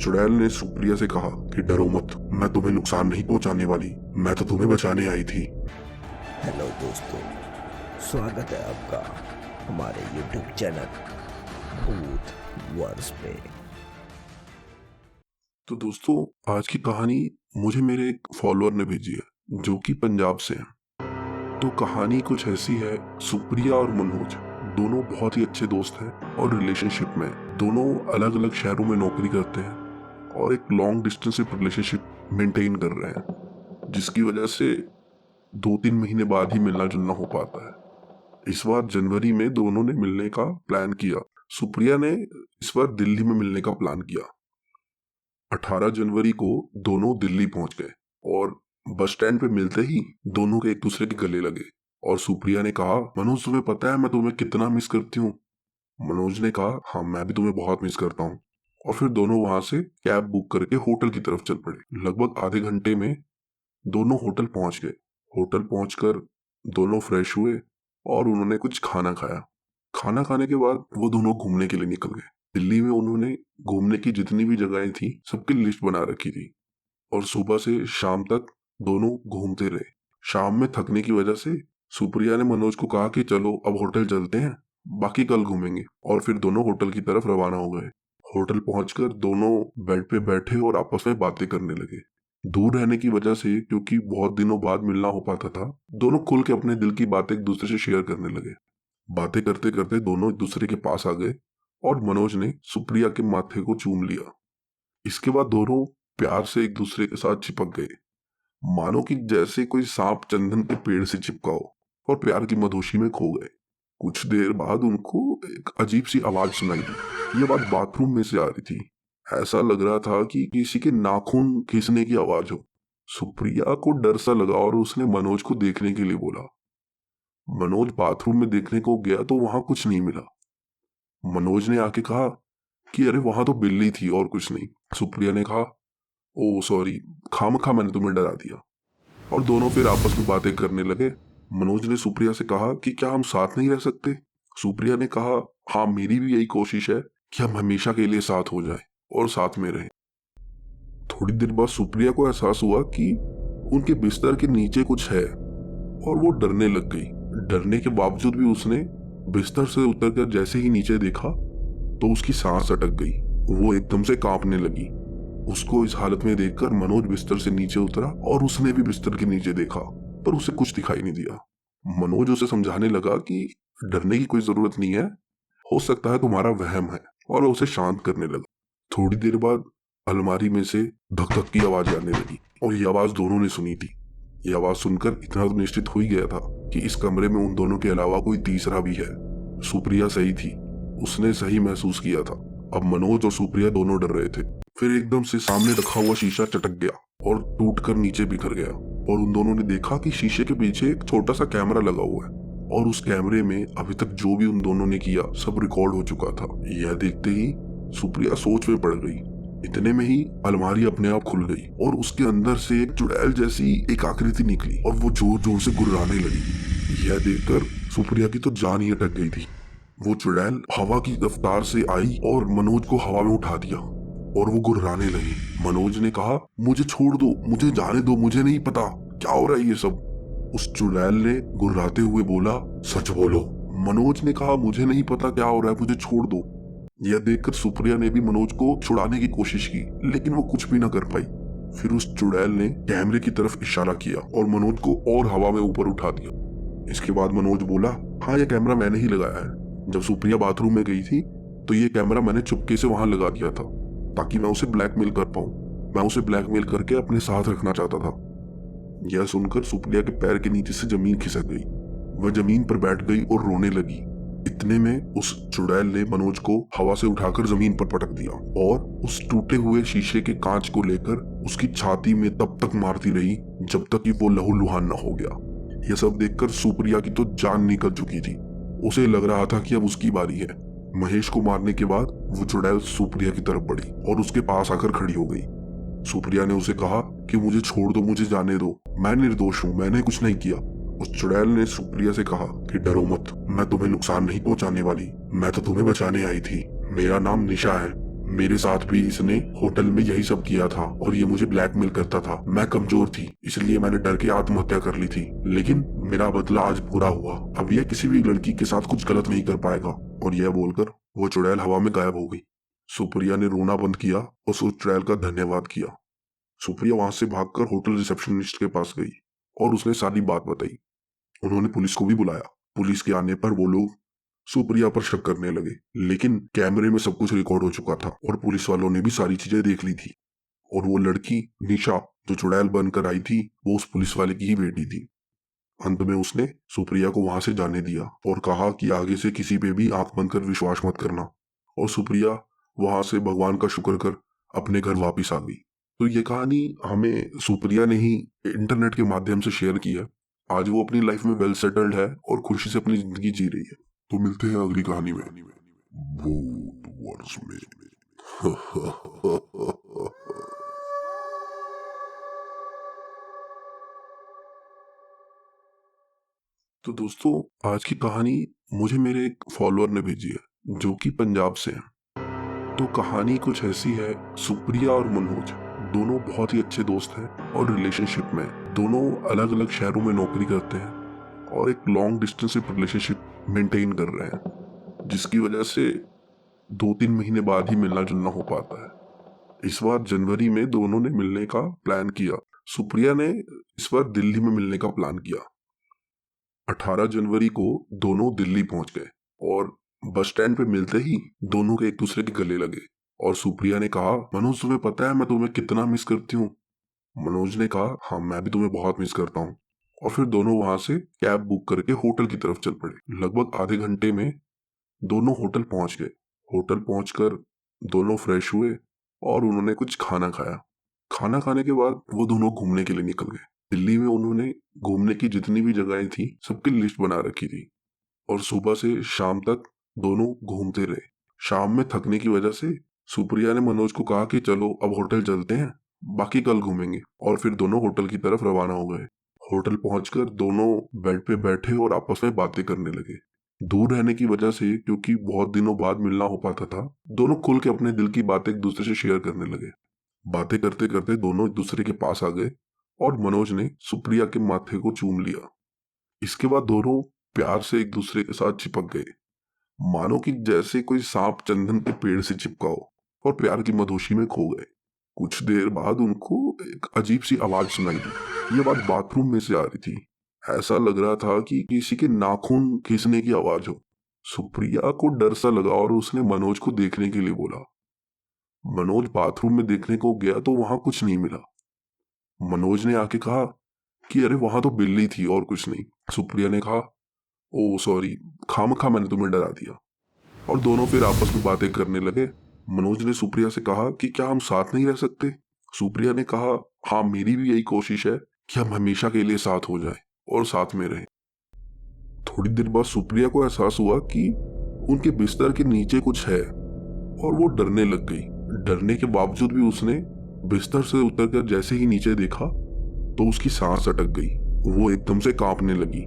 चुड़ैल ने सुप्रिया से कहा कि डरो मत, मैं तुम्हें नुकसान नहीं पहुंचाने वाली, मैं तो तुम्हें बचाने आई थी। हेलो दोस्तों, स्वागत है आपका हमारे YouTube चैनल भूत वर्स पे। तो दोस्तों, आज की कहानी मुझे मेरे एक फॉलोअर ने भेजी है जो कि पंजाब से है। तो कहानी कुछ ऐसी है। सुप्रिया और मनोज दोनों बहुत ही अच्छे दोस्त हैं और रिलेशनशिप में दोनों अलग अलग शहरों में नौकरी करते हैं और एक लॉन्ग डिस्टेंस रिलेशनशिप मेंटेन कर रहे हैं, जिसकी वजह से 2-3 महीने बाद ही मिलना जुलना हो पाता है। इस बार जनवरी में दोनों ने मिलने का प्लान किया। सुप्रिया ने इस बार दिल्ली में मिलने का प्लान किया। 18 जनवरी को दोनों दिल्ली पहुंच गए और बस स्टैंड पे मिलते ही दोनों के एक दूसरे के गले लगे और सुप्रिया ने कहा, मनोज तुम्हें पता है मैं तुम्हें कितना मिस करती हूँ। मनोज ने कहा, हाँ मैं भी तुम्हें बहुत मिस करता हूँ। और फिर दोनों वहां से कैब बुक करके होटल की तरफ चल पड़े। लगभग आधे घंटे में दोनों होटल पहुंच गए। होटल पहुंचकर दोनों फ्रेश हुए और उन्होंने कुछ खाना खाया। खाना खाने के बाद वो दोनों घूमने के लिए निकल गए। दिल्ली में उन्होंने घूमने की जितनी भी जगहें थी सबकी लिस्ट बना रखी थी और सुबह से शाम तक दोनों घूमते रहे। शाम में थकने की वजह से सुप्रिया ने मनोज को कहा कि चलो अब होटल चलते हैं, बाकी कल घूमेंगे। और फिर दोनों होटल की तरफ रवाना हो गए। होटल पहुंचकर दोनों बेड पे बैठे और आपस में बातें करने लगे। दूर रहने की वजह से, क्योंकि बहुत दिनों बाद मिलना हो पाता था, दोनों खुल के अपने दिल की बातें एक दूसरे से शेयर करने लगे। बातें करते करते दोनों एक दूसरे के पास आ गए और मनोज ने सुप्रिया के माथे को चूम लिया। इसके बाद दोनों प्यार से एक दूसरे के साथ चिपक गए, मानो कि जैसे कोई सांप चंदन के पेड़ से चिपका हो, और प्यार की मधुशी में खो गए। कुछ देर बाद उनको एक अजीब सी आवाज सुनाई दी। ये बात बाथरूम में से आ रही थी। ऐसा लग रहा था कि किसी के नाखून खींचने की आवाज हो। सुप्रिया को डर सा लगा और उसने मनोज को देखने के लिए बोला। मनोज बाथरूम में देखने को गया तो वहां कुछ नहीं मिला। मनोज ने आके कहा कि अरे वहां तो बिल्ली थी और कुछ नहीं। सुप्रिया ने कहा, ओ सॉरी, खामखा मैंने तुम्हें डरा दिया। और दोनों फिर आपस में बातें करने लगे। मनोज ने सुप्रिया से कहा कि क्या हम साथ नहीं रह सकते। सुप्रिया ने कहा, हाँ मेरी भी यही कोशिश है कि हम हमेशा के लिए साथ हो जाएं और साथ में रहें। थोड़ी देर बाद सुप्रिया को एहसास हुआ कि उनके बिस्तर के नीचे कुछ है और वो डरने लग गई। डरने के बावजूद भी उसने बिस्तर से उतरकर जैसे ही नीचे देखा तो उसकी सांस अटक गई। वो एकदम से कांपने लगी। उसको इस हालत में देखकर मनोज बिस्तर से नीचे उतरा और उसने भी बिस्तर के नीचे देखा, पर उसे कुछ दिखाई नहीं दिया। मनोज उसे समझाने लगा कि डरने की कोई जरूरत नहीं है, हो सकता है तुम्हारा वहम है, और उसे शांत करने लगा। थोड़ी देर बाद अलमारी में से धक धक की आवाज आने लगी और ये आवाज दोनों ने सुनी थी। ये आवाज सुनकर इतना तो निश्चित हो ही गया था कि इस कमरे में उन दोनों के अलावा कोई तीसरा भी है। सुप्रिया सही थी, उसने सही महसूस किया था। अब मनोज और सुप्रिया दोनों डर रहे थे। फिर एकदम से सामने रखा हुआ शीशा चटक गया और टूटकर नीचे बिखर गया और उन दोनों ने देखा कि शीशे के पीछे एक छोटा सा कैमरा लगा हुआ है और उस कैमरे में अभी तक जो भी उन दोनों ने किया सब रिकॉर्ड हो चुका था। यह देखते ही सुप्रिया सोच में पड़ गई। इतने में ही अलमारी अपने आप खुल गई और उसके अंदर से एक चुड़ैल जैसी एक आकृति निकली और वो जोर जोर से गुर्राने लगी। यह देखकर सुप्रिया की तो जान ही अटक गई थी। वो चुड़ैल हवा की रफ्तार से आई और मनोज को हवा में उठा दिया और वो गुर्राने लगी। मनोज ने कहा, मुझे छोड़ दो, मुझे जाने दो, मुझे नहीं पता क्या हो रहा है ये सब। उस चुड़ैल ने गुर्राते हुए बोला, सच बोलो। मनोज ने कहा, मुझे नहीं पता क्या हो रहा है, मुझे छोड़ दो। यह देखकर सुप्रिया ने भी मनोज को छुड़ाने की कोशिश की, लेकिन वो कुछ भी ना कर पाई। फिर उस चुड़ैल ने कैमरे की तरफ इशारा किया और मनोज को और हवा में ऊपर उठा दिया। इसके बाद मनोज बोला, हाँ यह कैमरा मैंने ही लगाया है। जब सुप्रिया बाथरूम में गई थी तो ये कैमरा मैंने चुपके से वहां लगा दिया था ताकि मैं उसे ब्लैकमेल कर पाऊं। मैं उसे ब्लैकमेल करके अपने साथ रखना चाहता था। यह सुनकर सुप्रिया के पैर के नीचे से जमीन खिसक गई। वह जमीन पर बैठ गई और रोने लगी। इतने में उस चुड़ैल ने मनोज को हवा से उठाकर जमीन पर पटक दिया और उस टूटे हुए शीशे के कांच को लेकर उसकी छाती में तब तक मारती रही जब तक कि वो लहूलुहान न हो गया। यह सब देखकर सुप्रिया की तो जान निकल चुकी थी। उसे लग रहा था कि अब उसकी बारी है। महेश को मारने के बाद वो चुड़ैल सुप्रिया की तरफ बढ़ी और उसके पास आकर खड़ी हो गई। सुप्रिया ने उसे कहा कि मुझे छोड़ दो, मुझे जाने दो, मैं निर्दोष हूँ, मैंने कुछ नहीं किया। उस चुड़ैल ने सुप्रिया से कहा कि डरो मत, मैं तुम्हें नुकसान नहीं पहुंचाने वाली, मैं तो तुम्हें बचाने आई थी। मेरा नाम निशा है, मेरे साथ भी इसने होटल में यही सब किया था और ये मुझे ब्लैकमेल करता था। मैं कमजोर थी, इसलिए मैंने डर के आत्महत्या कर ली थी, लेकिन मेरा बदला आज पूरा हुआ। अब यह किसी भी लड़की के साथ कुछ गलत नहीं कर पाएगा। और यह बोलकर वो चुड़ैल हवा में गायब हो गई। सुप्रिया ने रोना बंद किया और उस चुड़ैल का धन्यवाद किया। सुप्रिया वहां से भागकर होटल रिसेप्शनिस्ट के पास गई और उसने सारी बात बताई। उन्होंने पुलिस को भी बुलाया। पुलिस के आने पर वो लोग सुप्रिया पर शक करने लगे, लेकिन कैमरे में सब कुछ रिकॉर्ड हो चुका था और पुलिस वालों ने भी सारी चीजें देख ली थी। और वो लड़की निशा जो चुड़ैल बनकर आई थी, वो उस पुलिस वाले की ही बेटी थी। अंत में उसने सुप्रिया को वहां से जाने दिया और कहा कि आगे से किसी पे भी आंख बंद कर विश्वास मत करना। और सुप्रिया वहां से भगवान का शुक्र कर अपने घर वापिस आ गई। तो ये कहानी हमें सुप्रिया ने ही इंटरनेट के माध्यम से शेयर की है। आज वो अपनी लाइफ में वेल सेटल्ड है और खुशी से अपनी जिंदगी जी रही है। तो मिलते हैं अगली कहानी में, भूत वर्ष में। तो दोस्तों, आज की कहानी मुझे मेरे एक फॉलोअर ने भेजी है जो कि पंजाब से है। तो कहानी कुछ ऐसी है, सुप्रिया और मनोज दोनों बहुत ही अच्छे दोस्त हैं और रिलेशनशिप में दोनों अलग अलग शहरों में नौकरी करते हैं और एक लॉन्ग डिस्टेंस रिलेशनशिप मेंटेन कर रहे हैं, जिसकी वजह से 2-3 महीने बाद ही मिलना जुलना हो पाता है। इस बार जनवरी में दोनों ने मिलने का प्लान किया। सुप्रिया ने इस बार दिल्ली में मिलने का प्लान किया। 18 जनवरी को दोनों दिल्ली पहुंच गए और बस स्टैंड पे मिलते ही दोनों के एक दूसरे के गले लगे। और सुप्रिया ने कहा, मनोज तुम्हें पता है मैं तुम्हें कितना मिस करती हूँ। मनोज ने कहा, हाँ मैं भी तुम्हें बहुत मिस करता हूँ। और फिर दोनों वहां से कैब बुक करके होटल की तरफ चल पड़े। लगभग आधे घंटे में दोनों होटल पहुंच गए। होटल पहुंचकर दोनों फ्रेश हुए और उन्होंने कुछ खाना खाया। खाना खाने के बाद वो दोनों घूमने के लिए निकल गए। दिल्ली में उन्होंने घूमने की जितनी भी जगहें थी सबकी लिस्ट बना रखी थी और सुबह से शाम तक दोनों घूमते रहे। शाम में थकने की वजह से सुप्रिया ने मनोज को कहा कि चलो अब होटल चलते हैं, बाकी कल घूमेंगे। और फिर दोनों होटल की तरफ रवाना हो गए। होटल पहुंचकर दोनों बेड पे बैठे और आपस में बातें करने लगे। दूर रहने की वजह से, क्योंकि बहुत दिनों बाद मिलना हो पाता था, दोनों खुल के अपने दिल की बातें एक दूसरे से शेयर करने लगे। बातें करते करते दोनों एक दूसरे के पास आ गए और मनोज ने सुप्रिया के माथे को चूम लिया। इसके बाद दोनों प्यार से एक दूसरे के साथ चिपक गए, मानो कि जैसे कोई सांप चंदन के पेड़ से चिपका हो, और प्यार की मधोशी में खो गए। कुछ देर बाद उनको एक अजीब सी आवाज सुनाई दी। ये आवाज बाथरूम में से आ रही थी। ऐसा लग रहा था कि किसी के नाखून खींचने की आवाज हो। सुप्रिया को डर सा लगा और उसने मनोज को देखने के लिए बोला। मनोज बाथरूम में देखने को गया तो वहां कुछ नहीं मिला। मनोज ने आके कहा कि अरे वहां तो बिल्ली थी और कुछ नहीं। सुप्रिया ने कहा, ओ सॉरी, खामखा मैंने तुम्हें डरा दिया। और दोनों फिर आपस में बातें करने लगे। मनोज ने सुप्रिया से कहा कि क्या हम साथ नहीं रह सकते। सुप्रिया ने कहा, हाँ मेरी भी यही कोशिश है कि हम हमेशा के लिए साथ हो जाएं और साथ में रहें। थोड़ी देर बाद सुप्रिया को एहसास हुआ कि उनके बिस्तर के नीचे कुछ है और वो डरने लग गई। डरने के बावजूद भी उसने बिस्तर से उतरकर जैसे ही नीचे देखा तो उसकी सांस अटक गई। वो एकदम से कांपने लगी।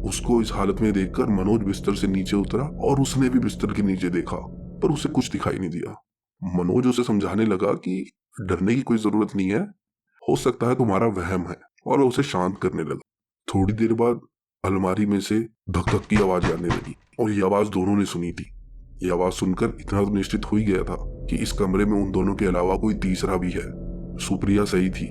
उसको इस हालत में देखकर मनोज बिस्तर से नीचे उतरा और उसने भी बिस्तर के नीचे देखा, पर उसे कुछ दिखाई नहीं दिया। मनोज उसे समझाने लगा कि डरने की कोई जरूरत नहीं है, हो सकता है तुम्हारा वहम है, और उसे शांत करने लगा। थोड़ी देर बाद अलमारी में से धक धक की आवाज आने लगी और ये आवाज दोनों ने सुनी थी। ये आवाज सुनकर इतना तो निश्चित हो ही गया था कि इस कमरे में उन दोनों के अलावा कोई तीसरा भी है। सुप्रिया सही थी,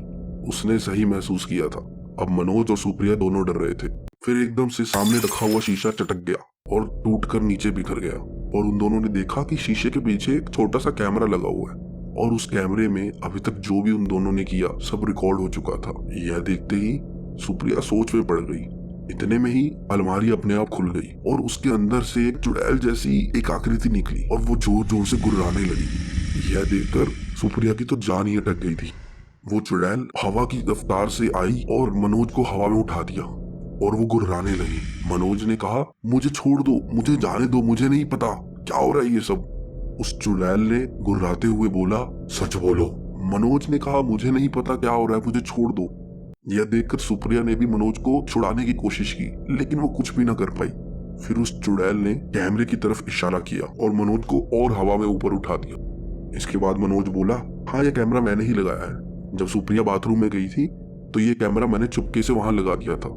उसने सही महसूस किया था। अब मनोज और सुप्रिया दोनों डर रहे थे। फिर एकदम से सामने रखा हुआ शीशा चटक गया और टूटकर नीचे बिखर गया और उन दोनों ने देखा कि शीशे के पीछे एक छोटा सा कैमरा लगा हुआ है और उस कैमरे में अभी तक जो भी उन दोनों ने किया सब रिकॉर्ड हो चुका था। यह देखते ही सुप्रिया सोच में पड़ गई। इतने में ही अलमारी अपने आप खुल गई और उसके अंदर से एक चुड़ैल जैसी एक आकृति निकली और वो जोर जोर से गुर्राने लगी। यह देखकर सुप्रिया की तो जान ही अटक गई थी। वो चुड़ैल हवा की रफ्तार से आई और मनोज को हवा में उठा दिया और वो गुर्राने लगी। मनोज ने कहा, मुझे छोड़ दो, मुझे जाने दो, मुझे नहीं पता क्या हो रहा है ये सब। उस चुड़ैल ने गुर्राते हुए बोला, सच बोलो। मनोज ने कहा, मुझे नहीं पता क्या हो रहा है, मुझे छोड़ दो। यह देखकर सुप्रिया ने भी मनोज को छुड़ाने की कोशिश की, लेकिन वो कुछ भी ना कर पाई। फिर उस चुड़ैल ने कैमरे की तरफ इशारा किया और मनोज को और हवा में ऊपर उठा दिया। इसके बाद मनोज बोला, हाँ ये कैमरा मैंने ही लगाया है। जब सुप्रिया बाथरूम में गई थी तो ये कैमरा मैंने चुपके से वहां लगा दिया था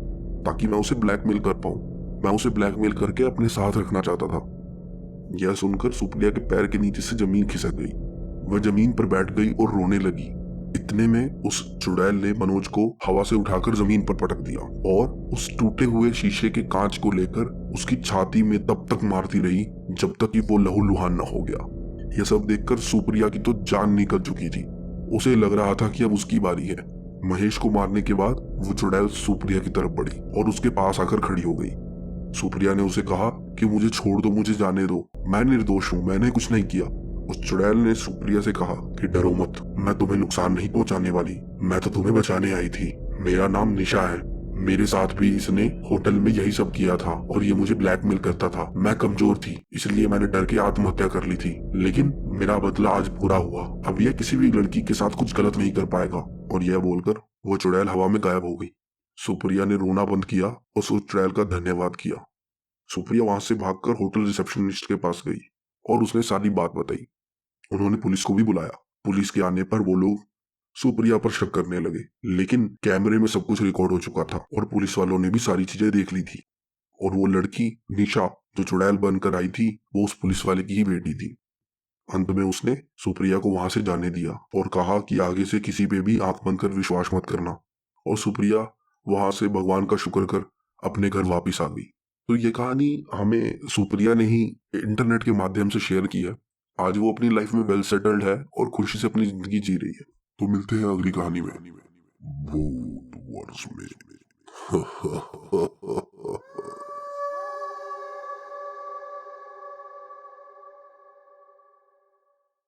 ताकि मैं उसे ब्लैकमेल कर पाऊं। मैं उसे ब्लैकमेल करके अपने साथ रखना चाहता था। यह सुनकर सुप्रिया के पैर के नीचे से जमीन खिसक गई। वह जमीन पर बैठ गई और रोने लगी। इतने में उस चुड़ैल ने मनोज को हवा से उठाकर जमीन पर पटक दिया और उस टूटे हुए शीशे के कांच को लेकर उसकी छाती में तब तक मारती रही जब तक कि वो लहूलुहान न हो गया। यह सब देखकर सुप्रिया की तो जान निकल चुकी थी। उसे लग रहा था कि अब उसकी बारी है। महेश को मारने के बाद वो चुड़ैल सुप्रिया की तरफ बढ़ी और उसके पास आकर खड़ी हो गई। सुप्रिया ने उसे कहा कि मुझे छोड़ दो, मुझे जाने दो, मैं निर्दोष हूँ, मैंने कुछ नहीं किया। उस चुड़ैल ने सुप्रिया से कहा कि डरो मत, मैं तुम्हें नुकसान नहीं पहुंचाने वाली, मैं तो तुम्हें बचाने आई थी। मेरा नाम निशा है, मेरे साथ भी इसने होटल में यही सब किया था और ये मुझे ब्लैकमेल करता था। मैं कमजोर थी इसलिए मैंने डर के आत्महत्या कर ली थी, लेकिन मेरा बदला आज पूरा हुआ। अब यह किसी भी लड़की के साथ कुछ गलत नहीं कर पाएगा। और यह बोलकर वो चुड़ैल हवा में गायब हो गई। सुप्रिया ने रोना बंद किया और उस चुड़ैल का धन्यवाद किया। सुप्रिया वहां से भागकर होटल रिसेप्शनिस्ट के पास गई और उसने सारी बात बताई। उन्होंने पुलिस को भी बुलाया। पुलिस के आने पर वो लोग सुप्रिया पर शक करने लगे, लेकिन कैमरे में सब कुछ रिकॉर्ड हो चुका था और पुलिस वालों ने भी सारी चीजें देख ली थी। और वो लड़की निशा जो चुड़ैल बनकर आई थी वो उस पुलिस वाले की ही बेटी थी। अंत में उसने सुप्रिया को वहां से जाने दिया और कहा कि आगे से किसी पे भी आंख बंद कर विश्वास मत करना। और सुप्रिया वहां से भगवान का शुक्र कर अपने घर वापिस आ गई। तो ये कहानी हमें सुप्रिया ने ही इंटरनेट के माध्यम से शेयर की है। आज वो अपनी लाइफ में वेल सेटल्ड है और खुशी से अपनी जिंदगी जी रही है। तो मिलते हैं अगली कहानी में, भूत वर्ष में।